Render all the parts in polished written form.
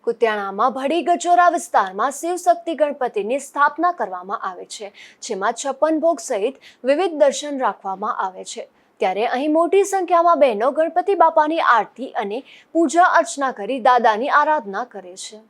કુતિયાણામાં ભડી ગજોરા વિસ્તારમાં શિવશક્તિ ગણપતિની સ્થાપના કરવામાં આવે છે, જેમાં 56 ભોગ સહિત વિવિધ દર્શન રાખવામાં આવે છે। ત્યારે અહીં મોટી સંખ્યામાં બહેનો ગણપતિ બાપાની આરતી અને પૂજા અર્ચના કરી દાદાની આરાધના કરે છે।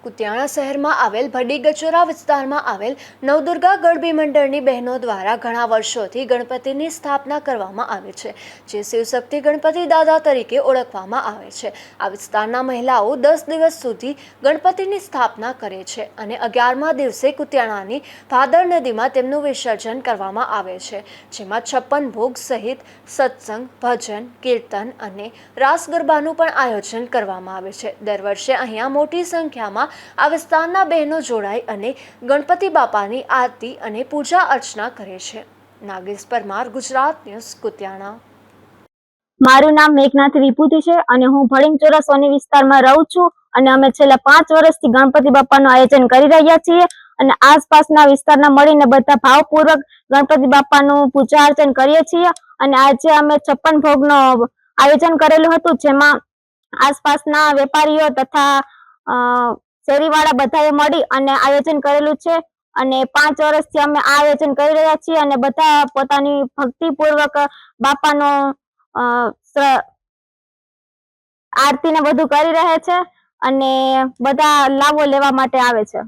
કુતિયાણા શહેરમાં આવેલ ભડી ગજોરા વિસ્તારમાં આવેલ નવદુર્ગા ગરબી મંડળની બહેનો દ્વારા ઘણા વર્ષોથી ગણપતિની સ્થાપના કરવામાં આવે છે, જે શિવશક્તિ ગણપતિ દાદા તરીકે ઓળખવામાં આવે છે। આ વિસ્તારના મહિલાઓ 10 દિવસ સુધી ગણપતિની સ્થાપના કરે છે અને 11મા દિવસે કુતિયાણાની ભાદર નદીમાં તેમનું વિસર્જન કરવામાં આવે છે, જેમાં 56 ભોગ સહિત સત્સંગ, ભજન, કીર્તન અને રાસ ગરબાનું પણ આયોજન કરવામાં આવે છે। દર વર્ષે અહીંયા મોટી સંખ્યામાં આ વિસ્તારના બહેનો જોડાઈ અને ગણપતિ બાપાની આરતી અને પૂજા અર્ચના કરે છે। નાગેશ પરમાર, ગુજરાત ન્યૂઝ, કુતિયાણા। મારું નામ મેઘનાથ વિભૂતિ છે અને હું ભડીંગચોરા સોની વિસ્તારમાં રહું છું અને અમે છેલ્લા 5 વર્ષથી ગણપતિ બાપાનું આયોજન કરી રહ્યા છીએ અને આસપાસના વિસ્તારના મળીને બધા ભાવપૂર્વક ગણપતિ બાપાનું પૂજા અર્ચન કરીએ છીએ અને આજે અમે 56 ભોગનું આયોજન કરેલું હતું, જેમાં આસપાસના વેપારીઓ તથા શેરીવાળા બધાએ મળી અને આયોજન કરેલું છે અને 5 વર્ષથી અમે આ આયોજન કરી રહ્યા છીએ અને બધા પોતાની ભક્તિપૂર્વક બાપાનો આરતી ને બધું કરી રહે છે અને બધા લાવો લેવા માટે આવે છે।